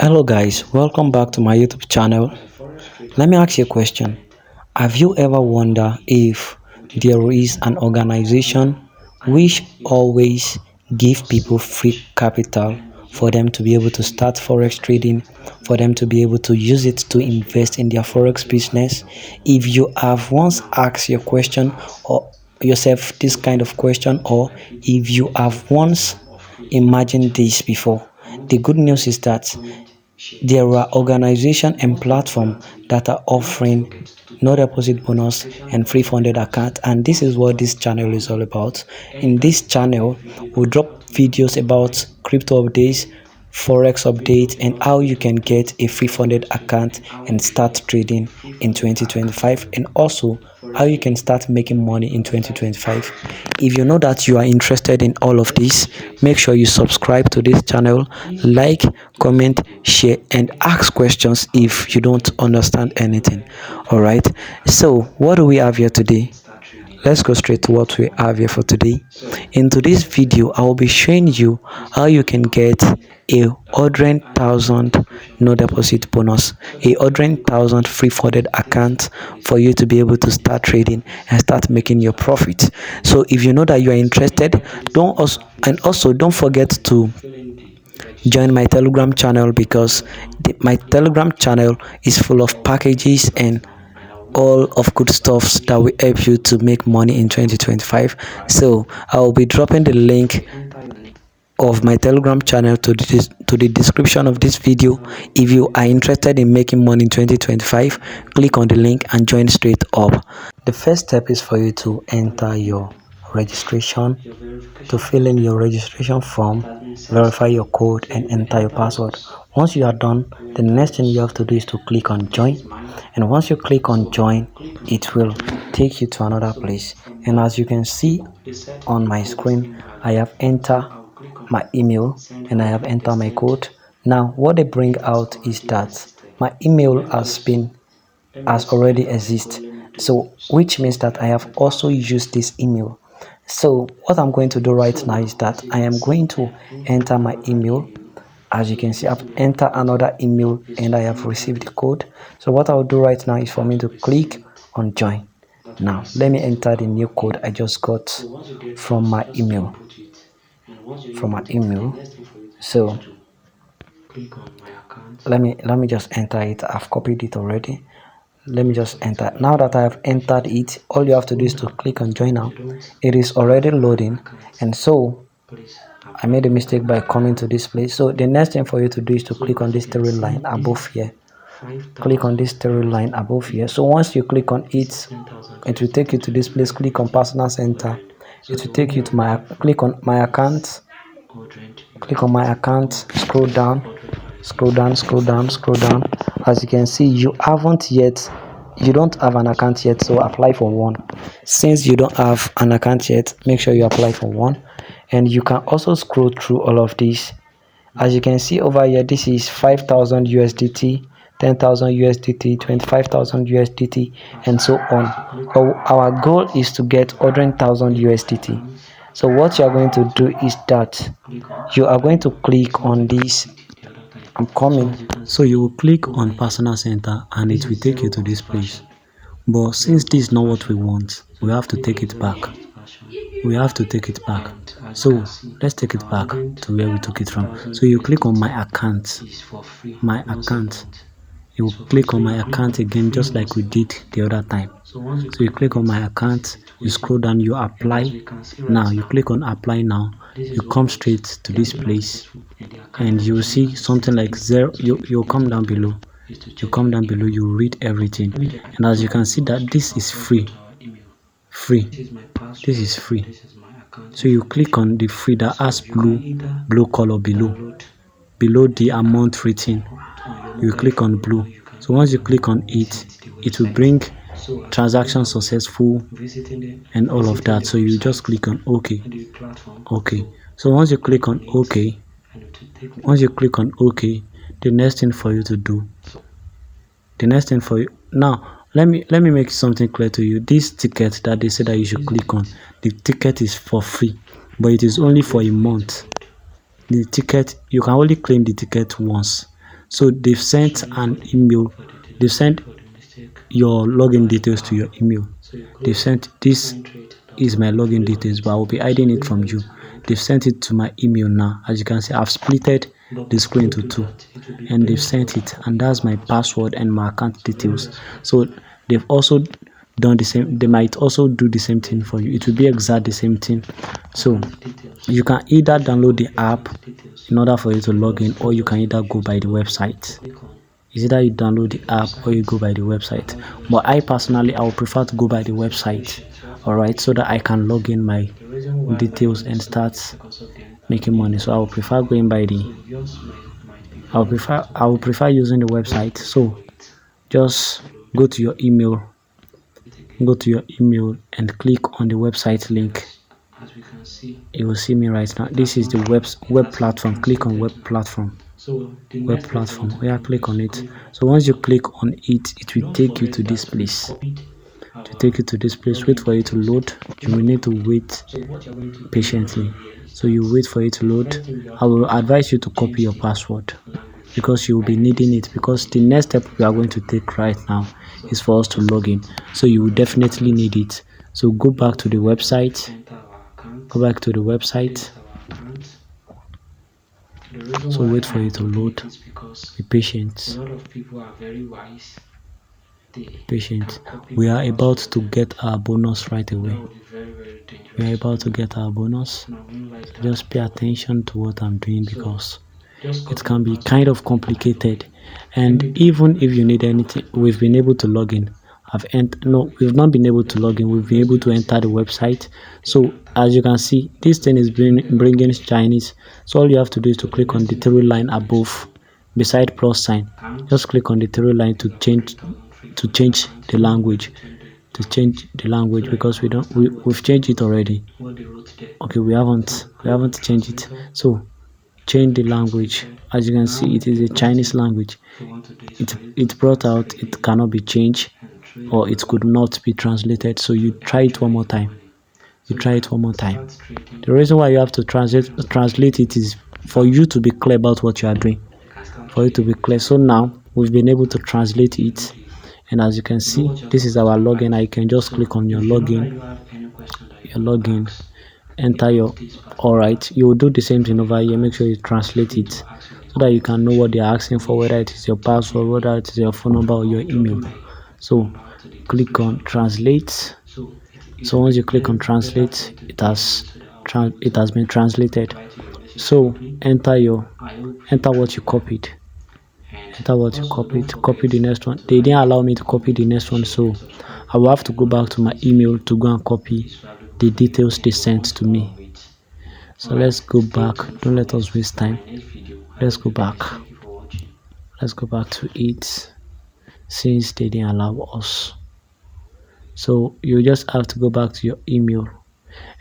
Hello guys, welcome back to my YouTube channel. Let me ask you a question. Have you ever wondered if there is an organization which always give people free capital for them to be able to start forex trading, for them to be able to use it to invest in their forex business? If you have once asked your question or yourself this kind of question, or if you have once imagined this before, the good news is that there are organizations and platforms that are offering no deposit bonus and free funded account, and this is what this channel is all about. In this channel, we drop videos about crypto updates, forex updates, and how you can get a free funded account and start trading in 2025, and also how you can start making money in 2025. If you know that you are interested in all of this, make sure you subscribe to this channel, like, comment, share, and ask questions if you don't understand anything. All right, so what do we have here today? Let's go straight to what we have here for today. In today's video, I will be showing you how you can get a 100,000 no deposit bonus, a 100,000 free funded account for you to be able to start trading and start making your profit. So if you know that you are interested, don't forget to join my Telegram channel, because my Telegram channel is full of packages and all of good stuffs that will help you to make money in 2025. So I will be dropping the link of my Telegram channel to the description of this video. If you are interested in making money in 2025, click on the link and join straight up. The first step is for you to enter your registration, to fill in your registration form, verify your code, and enter your password. Once you are done, the next thing you have to do is to click on join, and once you click on join, it will take you to another place. And as you can see on my screen, I have entered my email and I have entered my code. Now what they bring out is that my email has already exist, so which means that I have also used this email. So what I'm going to do right now is that I am going to enter my email. As you can see, I've entered another email and I have received the code. So what I'll do right now is for me to click on join. Now let me enter the new code I just got from my email. So let me just enter it. I've copied it already. Let me just enter. Now that I have entered it, all you have to do is to click on join now. It is already loading, and so I made a mistake by coming to this place. So the next thing for you to do is to click on this three line above here. Click on this three line above here. So once you click on it, it will take you to this place. Click on personal center. It will take you to my, click on my account. Click on my account, scroll down, scroll down, scroll down, scroll down. As you can see, you don't have an account yet, so apply for one. Since you don't have an account yet, make sure you apply for one. And you can also scroll through all of these. As you can see over here, this is 5,000 USDT, 10,000 USDT, 25,000 USDT, and so on. So our goal is to get 100,000 USDT. So what you are going to do is that you are going to click on this. I'm coming. So you will click on personal center and it will take you to this place. But since this is not what we want, we have to take it back. So let's take it back to where we took it from. So you click on my account. You will click on my account again, just like we did the other time. So you click on my account, you scroll down, you apply. Now you click on apply. Now you come straight to this place and you will see something like zero. You come down below, you read everything, and as you can see that this is free. This is free. So you click on the free that has blue color below the amount written. You click on blue. So once you click on it, it will bring transaction successful and all of that. So you just click on OK. So once you click on OK, the next thing for you to do, now let me make something clear to you. This ticket that they say that you should click on, the ticket is for free, but it is only for a month. the ticket, you can only claim the ticket once. So they've sent an email, they've sent your login details to your email. They've sent this is my login details, but I will be hiding it from you. They've sent it to my email now. As you can see, I've splitted the screen into two, and they've sent it, and that's my password and my account details. So they've also done the same. They might also do the same thing for you. It will be exact the same thing. So you can either download the app in order for you to log in, or you can either go by the website. It's either you download the app or you go by the website. But I personally, I would prefer to go by the website, all right, so that I can log in my details and start making money. So I would prefer going by the I would prefer using the website. So just go to your email, and click on the website link. You will see me right now. This is the web platform. Click on web platform. Yeah, click on it. So once you click on it, it will take you to this place. Wait for it to load. You will need to wait patiently. So you wait for it to load. I will advise you to copy your password because you will be needing it, because the next step we are going to take right now is for us to log in. So you will definitely need it. So go back to the website. So wait for it to load. Be patient. We are about to get our bonus right away. So just pay attention to what I'm doing, because it can be kind of complicated. And even if you need anything, we've been able to log in. We've not been able to log in. We've been able to enter the website. So as you can see, this thing is bringing Chinese. So all you have to do is to click on the three line above beside plus sign. Just click on the three line to change the language. Because we've changed it already. Okay, we haven't changed it. So change the language. As you can see, it is a Chinese language. It brought out it cannot be changed, or it could not be translated. So you try it one more time. The reason why you have to translate it is for you to be clear about what you are doing, so now we've been able to translate it, and as you can see, this is our login. I can just click on your login, enter your all right. You will do the same thing over here. Make sure you translate it so that you can know what they're asking for, whether it is your password, whether it is your phone number or your email. So click on translate. So once you click on translate, it has been translated. So enter what you copied. Copy the next one. They didn't allow me to copy the next one, so I will have to go back to my email to go and copy the details they sent to me. So let's go back. Don't let us waste time. Let's go back to it, since they didn't allow us. So you just have to go back to your email,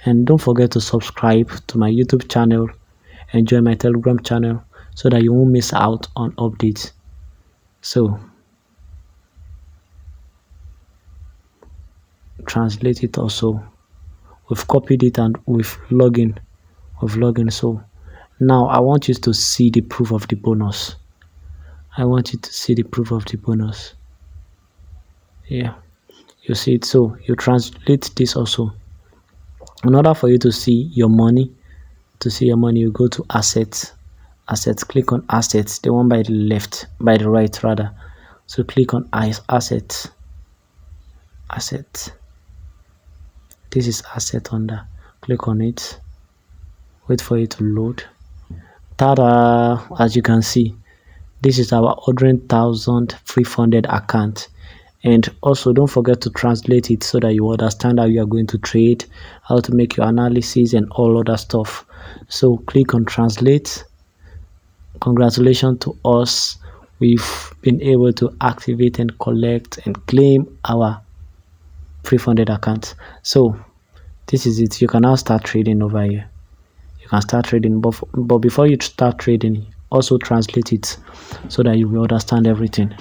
and don't forget to subscribe to my YouTube channel and join my Telegram channel so that you won't miss out on updates. So translate it also. We've copied it and we've logged in. So now I want you to see the proof of the bonus. Yeah, you see it. So you translate this also. In order for you to see your money, you go to assets. Click on assets, the one by the right rather. So click on assets. This is asset under. Click on it. Wait for it to load. Ta-da! As you can see, this is our 100,000 free funded account. And also don't forget to translate it so that you understand how you are going to trade, how to make your analysis and all other stuff. So click on translate. Congratulations to us. We've been able to activate and collect and claim our pre-funded account. So this is it. You can now start trading over here. But before you start trading, also translate it so that you will understand everything.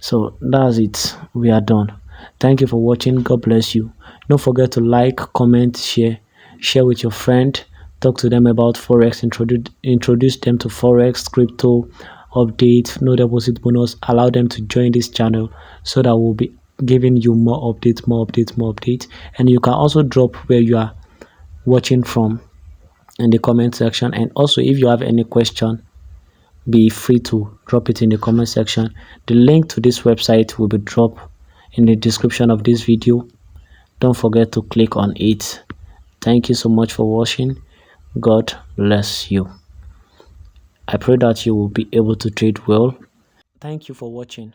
So that's it. We are done. Thank you for watching. God bless you. Don't forget to like, comment, share with your friend. talk to them about Forex, introduce them to Forex, crypto, update, no deposit bonus, allow them to join this channel so that we'll be giving you more updates, more updates, more updates. And you can also drop where you are watching from in the comment section. And also, if you have any question, be free to drop it in the comment section. The link to this website will be dropped in the description of this video. Don't forget to click on it. Thank you so much for watching. God bless you. I pray that you will be able to trade well. Thank you for watching.